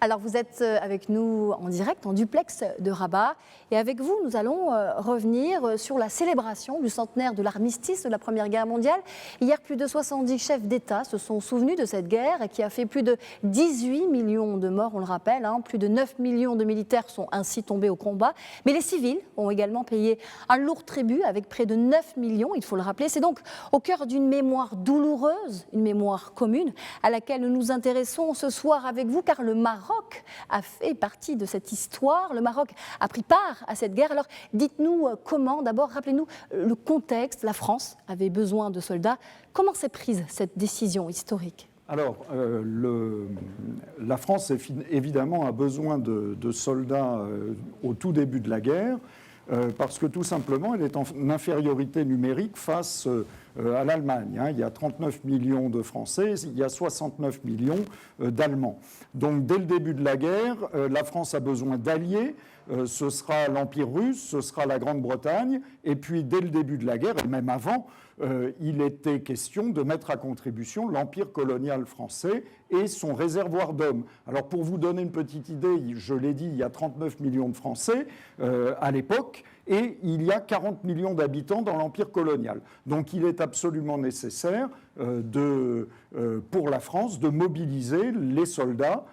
Alors vous êtes avec nous en direct, en duplex de Rabat. Et avec vous, nous allons revenir sur la célébration du centenaire de l'armistice de la Première Guerre mondiale. Hier, plus de 70 chefs d'État se sont souvenus de cette guerre qui a fait plus de 18 millions de morts, on le rappelle. Plus de 9 millions de militaires sont ainsi tombés au combat. Mais les civils ont également payé un lourd tribut avec près de 9 millions, il faut le rappeler. C'est donc au cœur d'une mémoire douloureuse, une mémoire commune, à laquelle nous nous intéressons ce soir avec vous, car le Maroc a fait partie de cette histoire. Le Maroc a pris part à cette guerre. Alors dites-nous comment, d'abord rappelez-nous le contexte. La France avait besoin de soldats. Comment s'est prise cette décision historique ? Alors, la France, évidemment, a besoin de soldats au tout début de la guerre, parce que tout simplement, elle est en infériorité numérique face à l'Allemagne. Il y a 39 millions de Français, il y a 69 millions d'Allemands. Donc, dès le début de la guerre, la France a besoin d'alliés. Ce sera l'Empire russe, ce sera la Grande-Bretagne. Et puis, dès le début de la guerre, et même avant, il était question de mettre à contribution l'Empire colonial français et son réservoir d'hommes. Alors, pour vous donner une petite idée, je l'ai dit, il y a 39 millions de Français à l'époque, et il y a 40 millions d'habitants dans l'Empire colonial. Donc, il est absolument nécessaire pour la France de mobiliser les soldats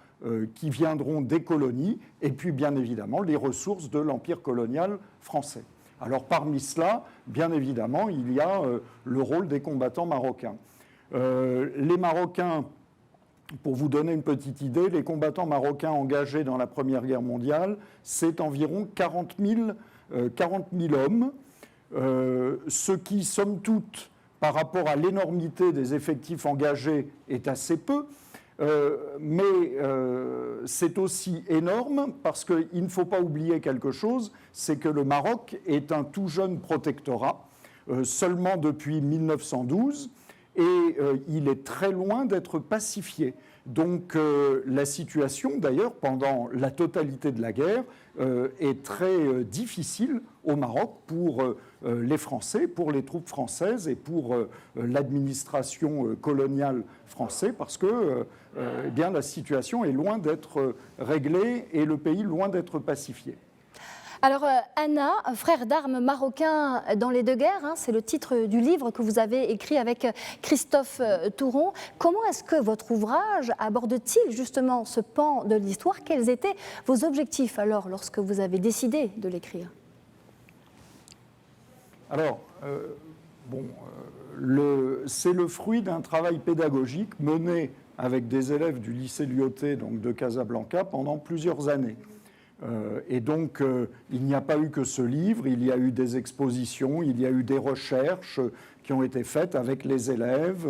qui viendront des colonies, et puis bien évidemment les ressources de l'Empire colonial français. Alors parmi cela, bien évidemment, il y a le rôle des combattants marocains. Les Marocains, pour vous donner une petite idée, les combattants marocains engagés dans la Première Guerre mondiale, c'est environ 40 000 hommes, ce qui, somme toute, par rapport à l'énormité des effectifs engagés, est assez peu. Mais c'est aussi énorme parce qu'il ne faut pas oublier quelque chose, c'est que le Maroc est un tout jeune protectorat, seulement depuis 1912, et il est très loin d'être pacifié. Donc la situation, d'ailleurs, pendant la totalité de la guerre, est très difficile au Maroc pour les Français, pour les troupes françaises et pour l'administration coloniale française, parce que eh bien, la situation est loin d'être réglée et le pays loin d'être pacifié. Alors, Anna, frère d'armes marocain dans les deux guerres, c'est le titre du livre que vous avez écrit avec Christophe Touron. Comment est-ce que votre ouvrage aborde-t-il justement ce pan de l'histoire ? Quels étaient vos objectifs alors lorsque vous avez décidé de l'écrire ? Alors, c'est le fruit d'un travail pédagogique mené avec des élèves du lycée Lyautey, donc de Casablanca, pendant plusieurs années. Et donc, il n'y a pas eu que ce livre, il y a eu des expositions, il y a eu des recherches qui ont été faites avec les élèves.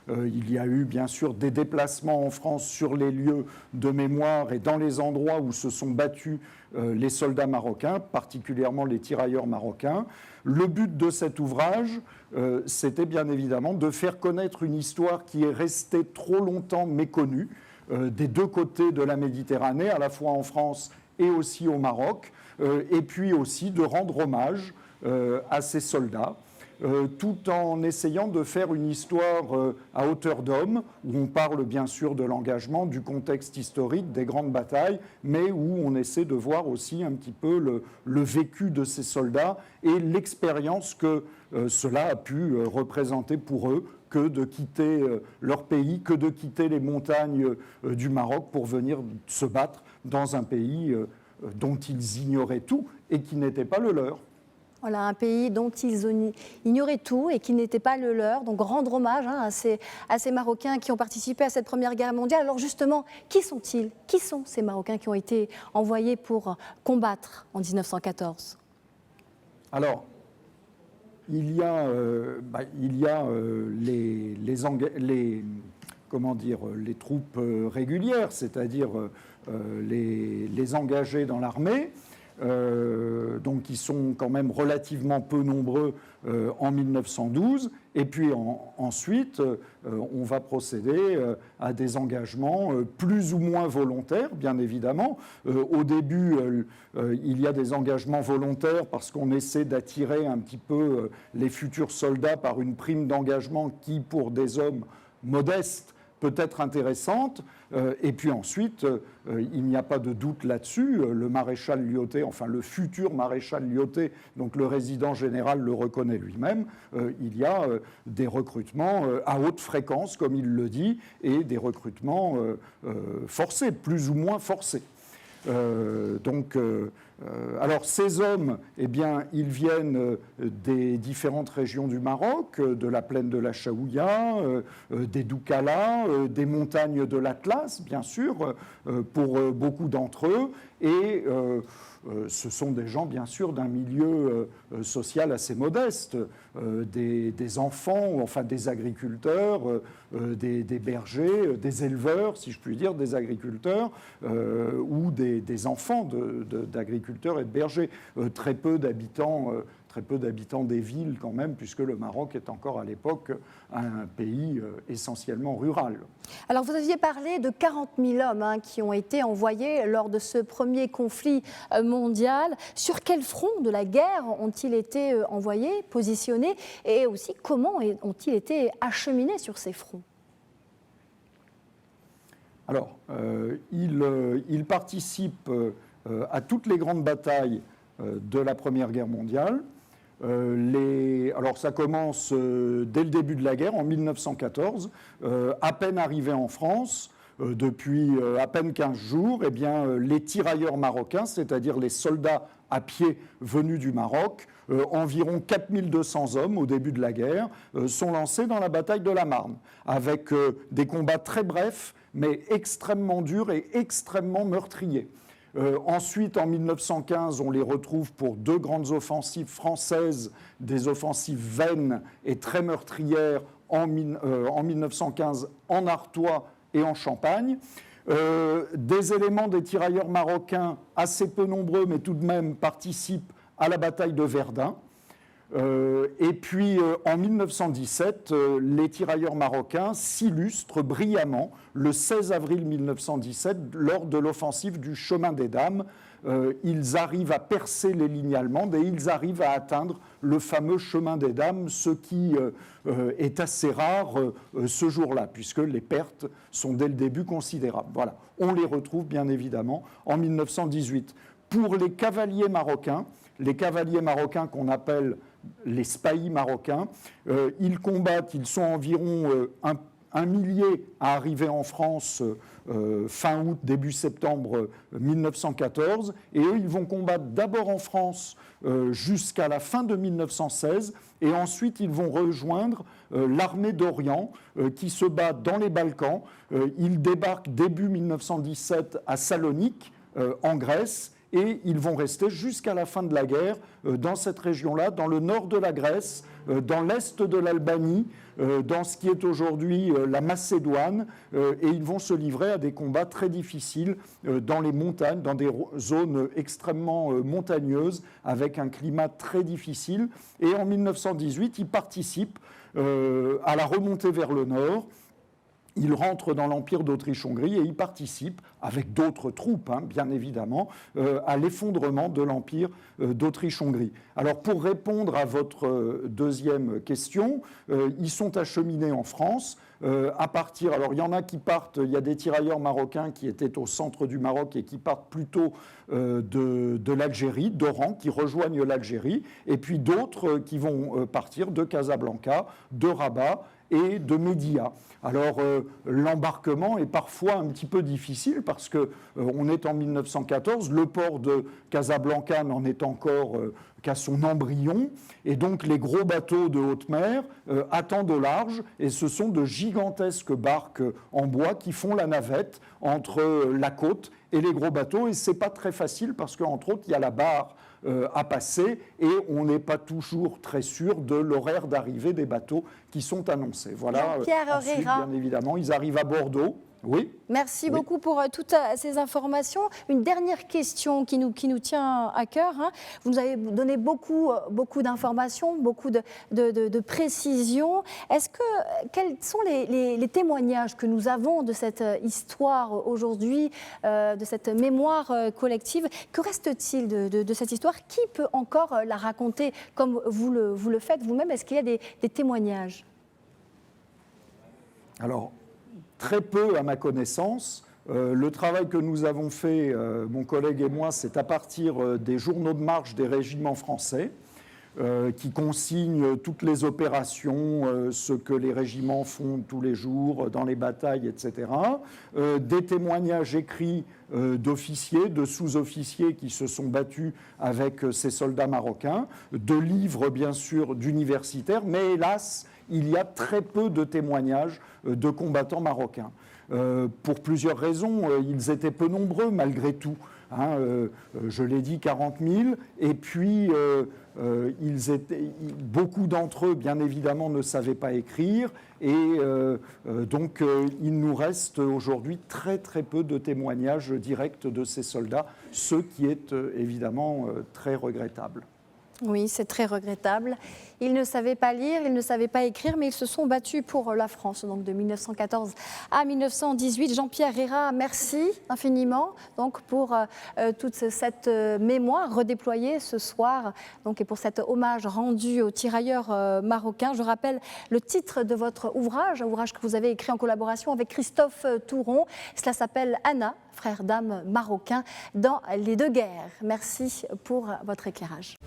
Il y a eu, bien sûr, des déplacements en France sur les lieux de mémoire et dans les endroits où se sont battus les soldats marocains, particulièrement les tirailleurs marocains. Le but de cet ouvrage, c'était bien évidemment de faire connaître une histoire qui est restée trop longtemps méconnue des deux côtés de la Méditerranée, à la fois en France et aussi au Maroc, et puis aussi de rendre hommage à ces soldats, tout en essayant de faire une histoire à hauteur d'homme, où on parle bien sûr de l'engagement, du contexte historique, des grandes batailles, mais où on essaie de voir aussi un petit peu le vécu de ces soldats et l'expérience que cela a pu représenter pour eux, que de quitter leur pays, que de quitter les montagnes du Maroc pour venir se battre dans un pays dont ils ignoraient tout et qui n'était pas le leur. Voilà, un pays dont ils ignoraient tout et qui n'était pas le leur. Donc rendre hommage à ces Marocains qui ont participé à cette Première Guerre mondiale. Alors justement, qui sont-ils ? Qui sont ces Marocains qui ont été envoyés pour combattre en 1914 ? Alors, il y a les troupes régulières, c'est-à-dire les engagés dans l'armée, donc qui sont quand même relativement peu nombreux en 1912. Et puis ensuite, on va procéder à des engagements plus ou moins volontaires, bien évidemment. Au début, il y a des engagements volontaires parce qu'on essaie d'attirer un petit peu les futurs soldats par une prime d'engagement qui, pour des hommes modestes, peut-être intéressante. Et puis ensuite, il n'y a pas de doute là-dessus, le maréchal Lyautey, enfin le futur maréchal Lyautey, donc le résident général le reconnaît lui-même, il y a des recrutements à haute fréquence, comme il le dit, et des recrutements forcés, plus ou moins forcés. Alors ces hommes, eh bien, ils viennent des différentes régions du Maroc, de la plaine de la Chaouia, des Doukala, des montagnes de l'Atlas, bien sûr, pour beaucoup d'entre eux, et ce sont des gens, bien sûr, d'un milieu social assez modeste, des enfants, enfin des agriculteurs, des bergers, des éleveurs, si je puis dire, des agriculteurs, ou des enfants d'agriculteurs et de bergers. Très peu d'habitants des villes quand même, puisque le Maroc est encore à l'époque un pays essentiellement rural. Alors vous aviez parlé de 40 000 hommes qui ont été envoyés lors de ce premier conflit mondial. Sur quel front de la guerre ont-ils été envoyés, positionnés, et aussi comment ont-ils été acheminés sur ces fronts? Alors, ils participent à toutes les grandes batailles de la Première Guerre mondiale. Alors ça commence dès le début de la guerre, en 1914, à peine arrivés en France, depuis à peine 15 jours, eh bien, les tirailleurs marocains, c'est-à-dire les soldats à pied venus du Maroc, environ 4200 hommes au début de la guerre, sont lancés dans la bataille de la Marne, avec des combats très brefs, mais extrêmement durs et extrêmement meurtriers. Ensuite, en 1915, on les retrouve pour deux grandes offensives françaises, des offensives vaines et très meurtrières en 1915 en Artois et en Champagne. Des éléments des tirailleurs marocains, assez peu nombreux, mais tout de même participent à la bataille de Verdun. Et puis en 1917, les tirailleurs marocains s'illustrent brillamment le 16 avril 1917 lors de l'offensive du chemin des Dames. Ils arrivent à percer les lignes allemandes et ils arrivent à atteindre le fameux chemin des Dames, ce qui est assez rare ce jour-là, puisque les pertes sont dès le début considérables. Voilà, on les retrouve bien évidemment en 1918. Pour les cavaliers marocains qu'on appelle les spahis marocains, ils combattent, ils sont environ un millier à arriver en France fin août, début septembre 1914, et eux, ils vont combattre d'abord en France jusqu'à la fin de 1916, et ensuite ils vont rejoindre l'armée d'Orient qui se bat dans les Balkans. Ils débarquent début 1917 à Salonique, en Grèce, et ils vont rester jusqu'à la fin de la guerre dans cette région-là, dans le nord de la Grèce, dans l'est de l'Albanie, dans ce qui est aujourd'hui la Macédoine, et ils vont se livrer à des combats très difficiles dans les montagnes, dans des zones extrêmement montagneuses, avec un climat très difficile. Et en 1918, ils participent à la remontée vers le nord. Il rentre dans l'Empire d'Autriche-Hongrie et il participe, avec d'autres troupes, bien évidemment, à l'effondrement de l'Empire d'Autriche-Hongrie. Alors, pour répondre à votre deuxième question, ils sont acheminés en France à partir... Alors, il y en a qui partent, il y a des tirailleurs marocains qui étaient au centre du Maroc et qui partent plutôt de l'Algérie, d'Oran, qui rejoignent l'Algérie, et puis d'autres qui vont partir de Casablanca, de Rabat et de Média. Alors, l'embarquement est parfois un petit peu difficile parce qu'on est en 1914, le port de Casablanca n'en est encore qu'à son embryon, et donc les gros bateaux de haute mer attendent au large, et ce sont de gigantesques barques en bois qui font la navette entre la côte et les gros bateaux, et c'est pas très facile parce qu'entre autres, il y a la barre à passer et on n'est pas toujours très sûr de l'horaire d'arrivée des bateaux qui sont annoncés. Voilà. Ensuite, bien évidemment, ils arrivent à Bordeaux. Oui. Merci beaucoup pour toutes ces informations. Une dernière question qui nous tient à cœur. Vous nous avez donné beaucoup d'informations, beaucoup de précisions. Quels sont les témoignages que nous avons de cette histoire aujourd'hui, de cette mémoire collective? Que reste-t-il de cette histoire? Qui peut encore la raconter comme vous le faites vous-même? Est-ce qu'il y a des témoignages? Alors, Très peu à ma connaissance. Le travail que nous avons fait, mon collègue et moi, c'est à partir des journaux de marche des régiments français, qui consignent toutes les opérations, ce que les régiments font tous les jours dans les batailles, etc. Des témoignages écrits d'officiers, de sous-officiers qui se sont battus avec ces soldats marocains, de livres bien sûr d'universitaires, mais hélas, il y a très peu de témoignages de combattants marocains. Pour plusieurs raisons, ils étaient peu nombreux malgré tout. Je l'ai dit, 40 000, et puis beaucoup d'entre eux, bien évidemment, ne savaient pas écrire, et donc il nous reste aujourd'hui très très peu de témoignages directs de ces soldats, ce qui est évidemment très regrettable. Oui, c'est très regrettable. Ils ne savaient pas lire, ils ne savaient pas écrire, mais ils se sont battus pour la France, donc de 1914 à 1918. Jean-Pierre Hérat, merci infiniment donc, pour toute cette mémoire redéployée ce soir donc, et pour cet hommage rendu aux tirailleurs marocains. Je rappelle le titre de votre ouvrage, un ouvrage que vous avez écrit en collaboration avec Christophe Touron. Cela s'appelle Anna, frère d'âmes marocains dans les deux guerres. Merci pour votre éclairage.